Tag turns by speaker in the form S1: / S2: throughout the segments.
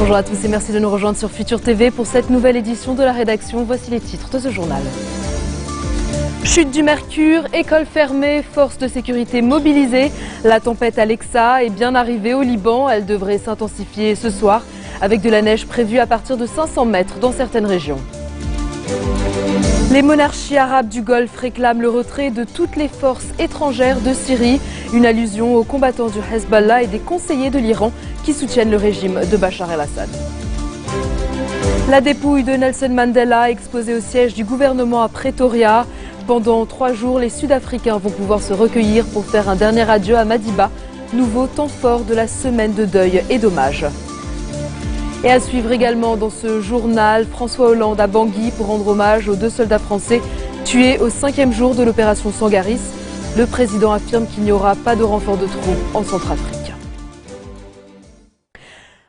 S1: Bonjour à tous et merci de nous rejoindre sur Futur TV pour cette nouvelle édition de la rédaction. Voici les titres de ce journal. Chute du mercure, école fermée, forces de sécurité mobilisées. La tempête Alexa est bien arrivée au Liban. Elle devrait s'intensifier ce soir avec de la neige prévue à partir de 500 mètres dans certaines régions. Les monarchies arabes du Golfe réclament le retrait de toutes les forces étrangères de Syrie. Une allusion aux combattants du Hezbollah et des conseillers de l'Iran qui soutiennent le régime de Bachar el-Assad. La dépouille de Nelson Mandela exposée au siège du gouvernement à Pretoria. Pendant 3 jours, les Sud-Africains vont pouvoir se recueillir pour faire un dernier adieu à Madiba, nouveau temps fort de la semaine de deuil et d'hommage. Et à suivre également dans ce journal, François Hollande à Bangui pour rendre hommage aux 2 soldats français tués au 5e jour de l'opération Sangaris. Le président affirme qu'il n'y aura pas de renfort de troupes en Centrafrique.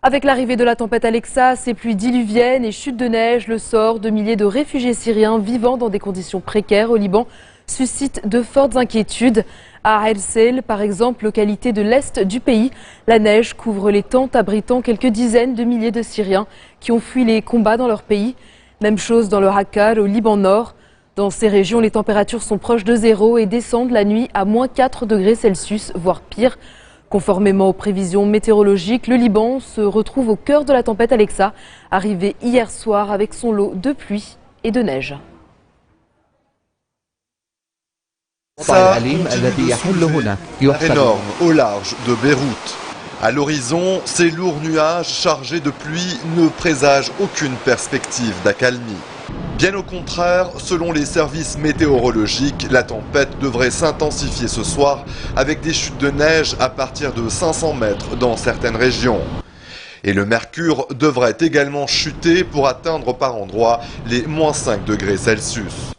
S1: Avec l'arrivée de la tempête Alexa, ces pluies diluviennes et chutes de neige, le sort de milliers de réfugiés syriens vivant dans des conditions précaires au Liban suscite de fortes inquiétudes. À Hersel, par exemple, localité de l'est du pays, la neige couvre les tentes abritant quelques dizaines de milliers de Syriens qui ont fui les combats dans leur pays. Même chose dans le Hakkar, au Liban Nord. Dans ces régions, les températures sont proches de zéro et descendent la nuit à moins 4 degrés Celsius, voire pire. Conformément aux prévisions météorologiques, le Liban se retrouve au cœur de la tempête Alexa, arrivée hier soir avec son lot de pluie et de neige.
S2: Ça énorme au large de Beyrouth. À l'horizon, ces lourds nuages chargés de pluie ne présagent aucune perspective d'accalmie. Bien au contraire, selon les services météorologiques, la tempête devrait s'intensifier ce soir avec des chutes de neige à partir de 500 mètres dans certaines régions. Et le mercure devrait également chuter pour atteindre par endroits les moins 5 degrés Celsius.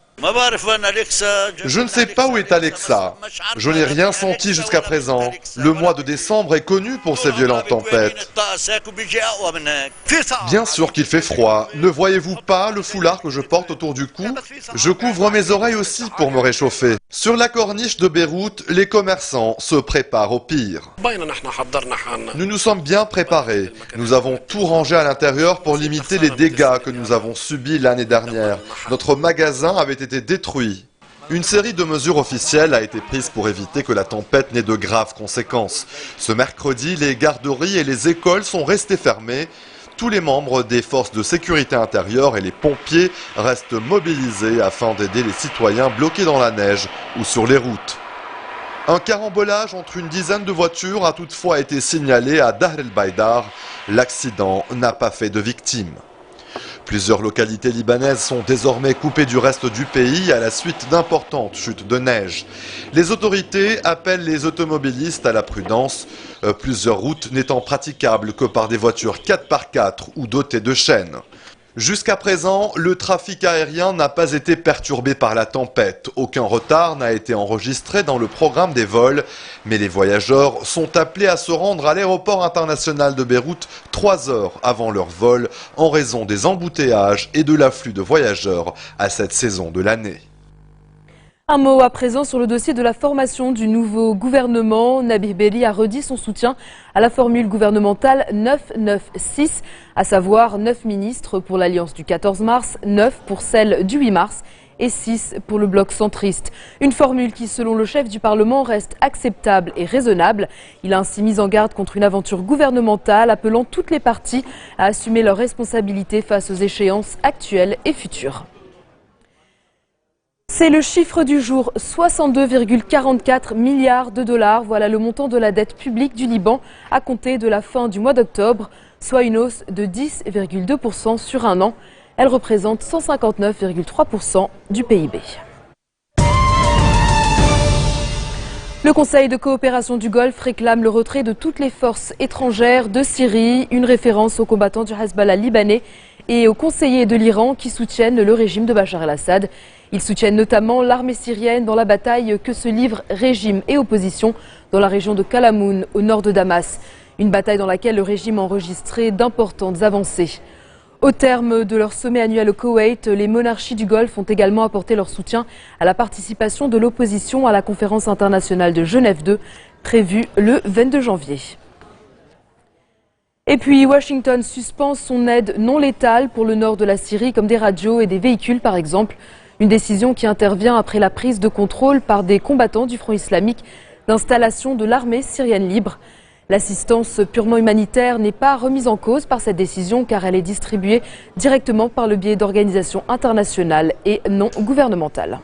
S2: Je ne sais pas où est Alexa. Je n'ai rien senti jusqu'à présent. Le mois de décembre est connu pour ces violentes tempêtes. Bien sûr qu'il fait froid. Ne voyez-vous pas le foulard que je porte autour du cou? Je couvre mes oreilles aussi pour me réchauffer. Sur la corniche de Beyrouth, les commerçants se préparent au pire. Nous nous sommes bien préparés. Nous avons tout rangé à l'intérieur pour limiter les dégâts que nous avons subis l'année dernière. Notre magasin avait été détruit. Une série de mesures officielles a été prise pour éviter que la tempête n'ait de graves conséquences. Ce mercredi, les garderies et les écoles sont restées fermées. Tous les membres des forces de sécurité intérieure et les pompiers restent mobilisés afin d'aider les citoyens bloqués dans la neige ou sur les routes. Un carambolage entre une dizaine de voitures a toutefois été signalé à Dahr el-Baïdar. L'accident n'a pas fait de victimes. Plusieurs localités libanaises sont désormais coupées du reste du pays à la suite d'importantes chutes de neige. Les autorités appellent les automobilistes à la prudence, plusieurs routes n'étant praticables que par des voitures 4x4 ou dotées de chaînes. Jusqu'à présent, le trafic aérien n'a pas été perturbé par la tempête. Aucun retard n'a été enregistré dans le programme des vols. Mais les voyageurs sont appelés à se rendre à l'aéroport international de Beyrouth 3 heures avant leur vol en raison des embouteillages et de l'afflux de voyageurs à cette saison de l'année.
S1: Un mot à présent sur le dossier de la formation du nouveau gouvernement. Nabih Berri a redit son soutien à la formule gouvernementale 9-9-6, à savoir 9 ministres pour l'alliance du 14 mars, 9 pour celle du 8 mars et 6 pour le bloc centriste. Une formule qui, selon le chef du Parlement, reste acceptable et raisonnable. Il a ainsi mis en garde contre une aventure gouvernementale, appelant toutes les parties à assumer leurs responsabilités face aux échéances actuelles et futures. C'est le chiffre du jour, 62,44 milliards de dollars. Voilà le montant de la dette publique du Liban à compter de la fin du mois d'octobre, soit une hausse de 10,2% sur un an. Elle représente 159,3% du PIB. Le Conseil de coopération du Golfe réclame le retrait de toutes les forces étrangères de Syrie, une référence aux combattants du Hezbollah libanais et aux conseillers de l'Iran qui soutiennent le régime de Bachar el-Assad. Ils soutiennent notamment l'armée syrienne dans la bataille que se livrent régime et opposition dans la région de Kalamoun, au nord de Damas. Une bataille dans laquelle le régime a enregistré d'importantes avancées. Au terme de leur sommet annuel au Koweït, les monarchies du Golfe ont également apporté leur soutien à la participation de l'opposition à la conférence internationale de Genève II, prévue le 22 janvier. Et puis Washington suspend son aide non létale pour le nord de la Syrie, comme des radios et des véhicules par exemple. Une décision qui intervient après la prise de contrôle par des combattants du Front islamique d'installation de l'armée syrienne libre. L'assistance purement humanitaire n'est pas remise en cause par cette décision car elle est distribuée directement par le biais d'organisations internationales et non gouvernementales.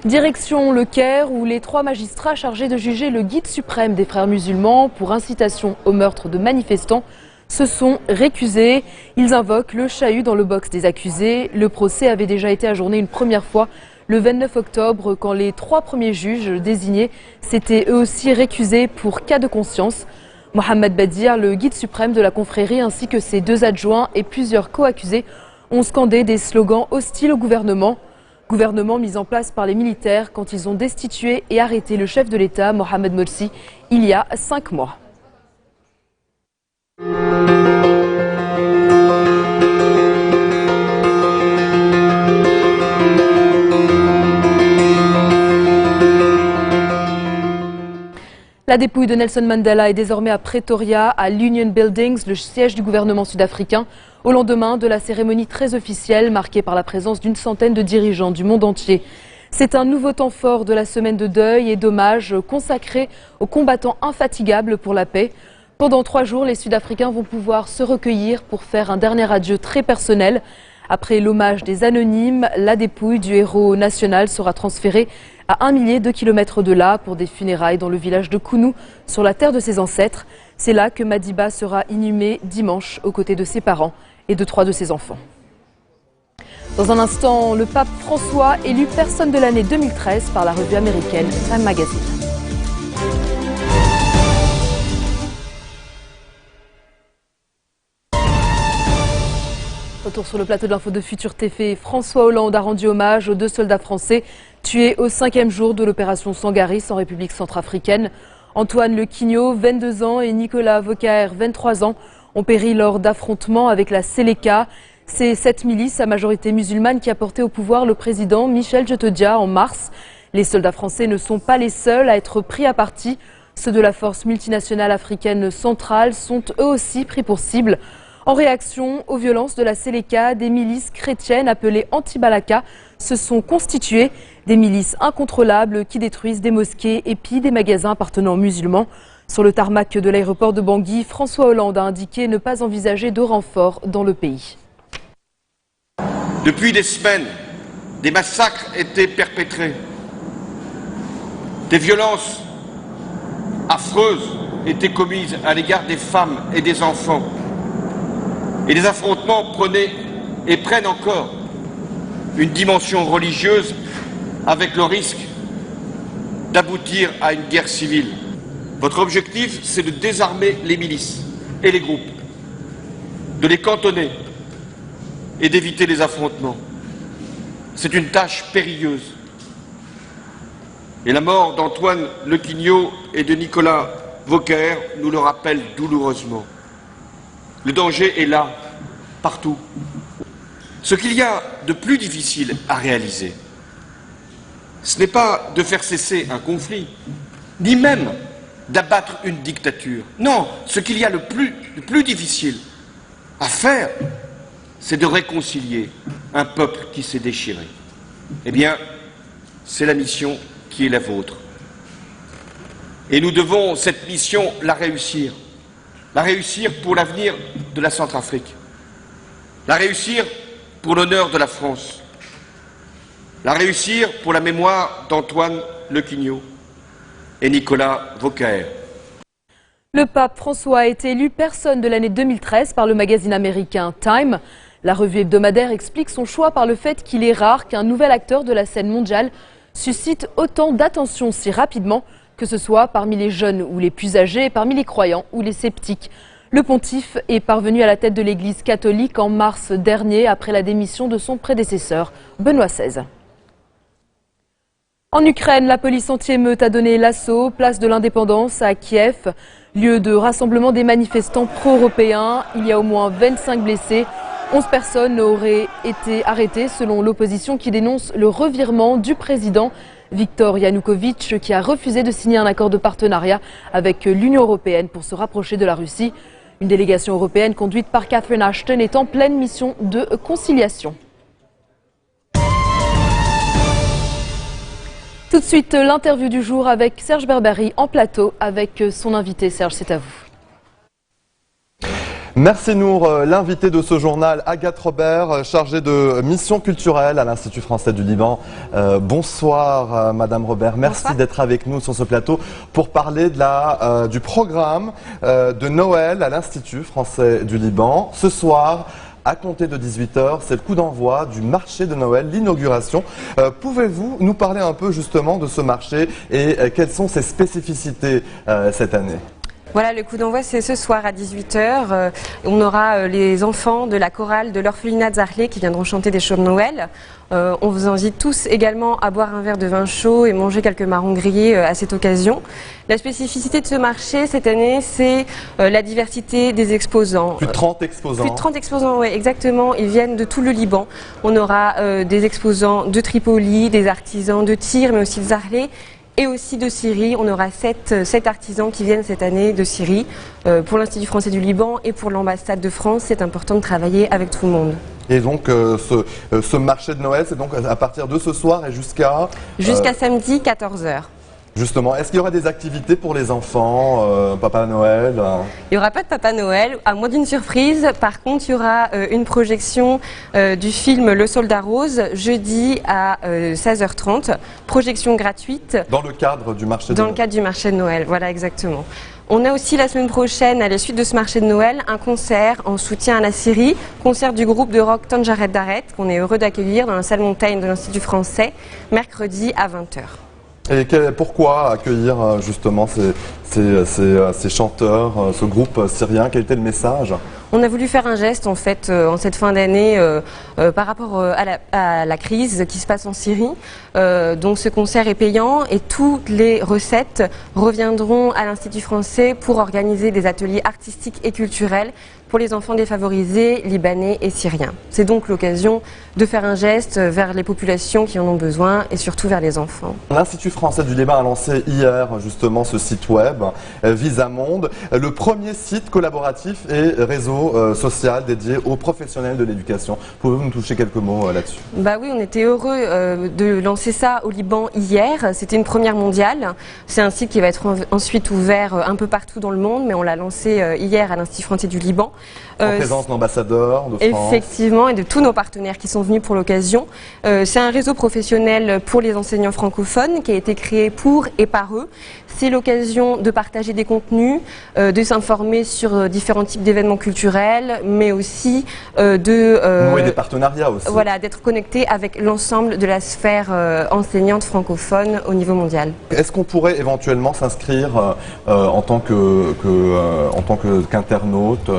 S1: Direction le Caire où les 3 magistrats chargés de juger le guide suprême des frères musulmans pour incitation au meurtre de manifestants se sont récusés. Ils invoquent le chahut dans le box des accusés. Le procès avait déjà été ajourné une première fois le 29 octobre quand les 3 premiers juges désignés s'étaient eux aussi récusés pour cas de conscience. Mohamed Badir, le guide suprême de la confrérie, ainsi que ses 2 adjoints et plusieurs co-accusés ont scandé des slogans hostiles au gouvernement. Gouvernement mis en place par les militaires quand ils ont destitué et arrêté le chef de l'État, Mohamed Morsi, il y a 5 mois. La dépouille de Nelson Mandela est désormais à Pretoria, à l'Union Buildings, le siège du gouvernement sud-africain, au lendemain de la cérémonie très officielle marquée par la présence d'une centaine de dirigeants du monde entier. C'est un nouveau temps fort de la semaine de deuil et d'hommage consacré aux combattants infatigables pour la paix. Pendant 3 jours, les Sud-Africains vont pouvoir se recueillir pour faire un dernier adieu très personnel. Après l'hommage des anonymes, la dépouille du héros national sera transférée à 1 millier de kilomètres de là pour des funérailles dans le village de Kounou, sur la terre de ses ancêtres. C'est là que Madiba sera inhumé dimanche aux côtés de ses parents et de 3 de ses enfants. Dans un instant, le pape François élu personne de l'année 2013 par la revue américaine Time Magazine. Retour sur le plateau de l'info de Futur TV. François Hollande a rendu hommage aux 2 soldats français tués au 5e jour de l'opération Sangaris en République centrafricaine. Antoine Lequigno, 22 ans, et Nicolas Vocaer, 23 ans, ont péri lors d'affrontements avec la Seleka. C'est cette milice à majorité musulmane qui a porté au pouvoir le président Michel Djotodia en mars. Les soldats français ne sont pas les seuls à être pris à partie. Ceux de la force multinationale africaine centrale sont eux aussi pris pour cible. En réaction aux violences de la Seleka, des milices chrétiennes appelées anti-Balaka se sont constituées. Des milices incontrôlables qui détruisent des mosquées et pillent des magasins appartenant aux musulmans. Sur le tarmac de l'aéroport de Bangui, François Hollande a indiqué ne pas envisager de renfort dans le pays.
S3: Depuis des semaines, des massacres étaient perpétrés. Des violences affreuses étaient commises à l'égard des femmes et des enfants. Et les affrontements prenaient et prennent encore une dimension religieuse avec le risque d'aboutir à une guerre civile. Votre objectif, c'est de désarmer les milices et les groupes, de les cantonner et d'éviter les affrontements. C'est une tâche périlleuse. Et la mort d'Antoine Lequigno et de Nicolas Vocaer nous le rappelle douloureusement. Le danger est là, partout. Ce qu'il y a de plus difficile à réaliser, ce n'est pas de faire cesser un conflit, ni même d'abattre une dictature. Non, ce qu'il y a le plus difficile à faire, c'est de réconcilier un peuple qui s'est déchiré. Eh bien, c'est la mission qui est la vôtre. Et nous devons cette mission la réussir. La réussir pour l'avenir de la Centrafrique. La réussir pour l'honneur de la France. La réussir pour la mémoire d'Antoine Lequigno et Nicolas Vocaer.
S1: Le pape François a été élu personne de l'année 2013 par le magazine américain Time. La revue hebdomadaire explique son choix par le fait qu'il est rare qu'un nouvel acteur de la scène mondiale suscite autant d'attention si rapidement, que ce soit parmi les jeunes ou les plus âgés, parmi les croyants ou les sceptiques. Le pontife est parvenu à la tête de l'Église catholique en mars dernier après la démission de son prédécesseur, Benoît XVI. En Ukraine, la police anti-émeute a donné l'assaut, place de l'Indépendance à Kiev, lieu de rassemblement des manifestants pro-européens. Il y a au moins 25 blessés. 11 personnes auraient été arrêtées selon l'opposition qui dénonce le revirement du président Viktor Yanukovych qui a refusé de signer un accord de partenariat avec l'Union européenne pour se rapprocher de la Russie. Une délégation européenne conduite par Catherine Ashton est en pleine mission de conciliation. Tout de suite, l'interview du jour avec Serge Berberi en plateau avec son invité. Serge, c'est à vous.
S2: Merci Nour. L'invité de ce journal, Agathe Robert, chargée de mission culturelle à l'Institut français du Liban. Bonsoir Madame Robert, merci d'être avec nous sur ce plateau pour parler du programme de Noël à l'Institut français du Liban. Ce soir, à compter de 18h, c'est le coup d'envoi du marché de Noël, l'inauguration. Pouvez-vous nous parler un peu justement de ce marché et quelles sont ses spécificités cette année ?
S4: Voilà, le coup d'envoi, c'est ce soir à 18h. On aura les enfants de la chorale de l'orphelinat Zahle qui viendront chanter des chants de Noël. On vous invite tous également à boire un verre de vin chaud et manger quelques marrons grillés à cette occasion. La spécificité de ce marché cette année, c'est la diversité des exposants.
S2: Plus de 30 exposants.
S4: Plus de 30 exposants, oui, exactement. Ils viennent de tout le Liban. On aura des exposants de Tripoli, des artisans de Tyr, mais aussi de Zahle. Et aussi de Syrie. On aura 7 artisans qui viennent cette année de Syrie. Pour l'Institut français du Liban et pour l'ambassade de France, c'est important de travailler avec tout le monde.
S2: Et donc ce marché de Noël, c'est donc à partir de ce soir et jusqu'à
S4: samedi 14h.
S2: Justement, est-ce qu'il y aura des activités pour les enfants, Papa Noël
S4: Il n'y aura pas de Papa Noël, à moins d'une surprise. Par contre, il y aura une projection du film Le Soldat Rose, jeudi à 16h30. Projection gratuite.
S2: Dans le cadre du marché de Noël.
S4: Dans le cadre du marché de Noël, voilà exactement. On a aussi la semaine prochaine, à la suite de ce marché de Noël, un concert en soutien à la Syrie. Concert du groupe de rock Tanjaret Daret, qu'on est heureux d'accueillir dans la salle montagne de l'Institut français, mercredi à 20h.
S2: Et pourquoi accueillir justement ces chanteurs, ce groupe syrien? Quel était le message?
S4: On a voulu faire un geste en fait en cette fin d'année par rapport à la crise qui se passe en Syrie. Donc ce concert est payant et toutes les recettes reviendront à l'Institut français pour organiser des ateliers artistiques et culturels pour les enfants défavorisés, libanais et syriens. C'est donc l'occasion de faire un geste vers les populations qui en ont besoin et surtout vers les enfants.
S2: L'Institut français du Liban a lancé hier justement ce site web Visamonde, le premier site collaboratif et réseau social dédié aux professionnels de l'éducation. Pouvez-vous nous toucher quelques mots là-dessus?
S4: Bah oui, on était heureux de lancer ça au Liban hier. C'était une première mondiale. C'est un site qui va être ensuite ouvert un peu partout dans le monde, mais on l'a lancé hier à l'Institut français du Liban.
S2: En présence d'ambassadeurs de France.
S4: Effectivement, et de tous nos partenaires qui sont venus pour l'occasion. C'est un réseau professionnel pour les enseignants francophones qui a été créé pour et par eux. C'est l'occasion de partager des contenus, de s'informer sur différents types d'événements culturels, mais aussi
S2: nouer des partenariats aussi.
S4: Voilà, d'être connecté avec l'ensemble de la sphère enseignante francophone au niveau mondial.
S2: Est-ce qu'on pourrait éventuellement s'inscrire en tant qu'internaute?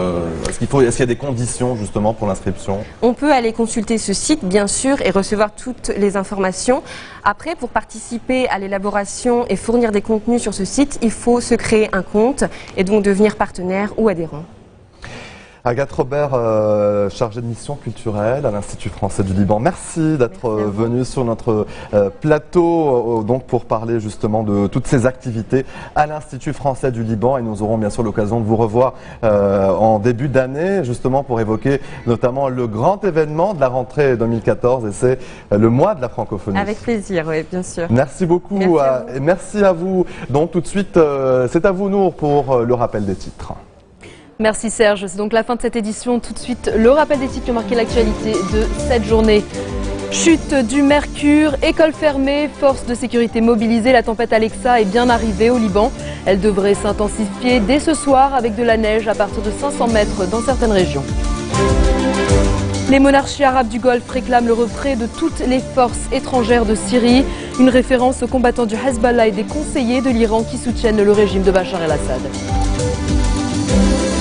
S2: Est-ce qu'il y a des conditions justement pour l'inscription?
S4: On peut aller consulter ce site bien sûr et recevoir toutes les informations. Après, pour participer à l'élaboration et fournir des contenus sur ce site, il faut se créer un compte et donc devenir partenaire ou adhérent.
S2: Agathe Robert, chargée de mission culturelle à l'Institut français du Liban. Merci d'être venue sur notre plateau donc pour parler justement de toutes ces activités à l'Institut français du Liban. Et nous aurons bien sûr l'occasion de vous revoir en début d'année justement pour évoquer notamment le grand événement de la rentrée 2014 et c'est le mois de la francophonie.
S4: Avec plaisir, oui, bien sûr.
S2: Merci beaucoup et merci à vous. Donc tout de suite, c'est à vous Nour pour le rappel des titres.
S1: Merci Serge, c'est donc la fin de cette édition. Tout de suite, le rappel des titres qui ont marqué l'actualité de cette journée. Chute du mercure, école fermée, forces de sécurité mobilisées. La tempête Alexa est bien arrivée au Liban. Elle devrait s'intensifier dès ce soir avec de la neige à partir de 500 mètres dans certaines régions. Les monarchies arabes du Golfe réclament le retrait de toutes les forces étrangères de Syrie. Une référence aux combattants du Hezbollah et des conseillers de l'Iran qui soutiennent le régime de Bachar el-Assad.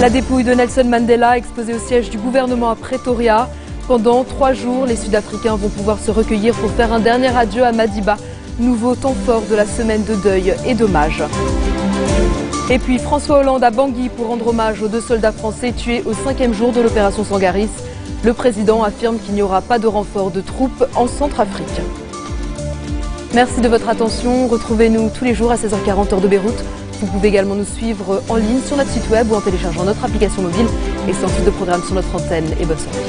S1: La dépouille de Nelson Mandela exposée au siège du gouvernement à Pretoria. Pendant 3 jours, les Sud-Africains vont pouvoir se recueillir pour faire un dernier adieu à Madiba, nouveau temps fort de la semaine de deuil et d'hommage. Et puis François Hollande à Bangui pour rendre hommage aux 2 soldats français tués au 5e jour de l'opération Sangaris. Le président affirme qu'il n'y aura pas de renfort de troupes en Centrafrique. Merci de votre attention. Retrouvez-nous tous les jours à 16h40 heure de Beyrouth Vous pouvez également nous suivre en ligne sur notre site web ou en téléchargeant notre application mobile. Et sans plus de programme sur notre antenne et bonne soirée.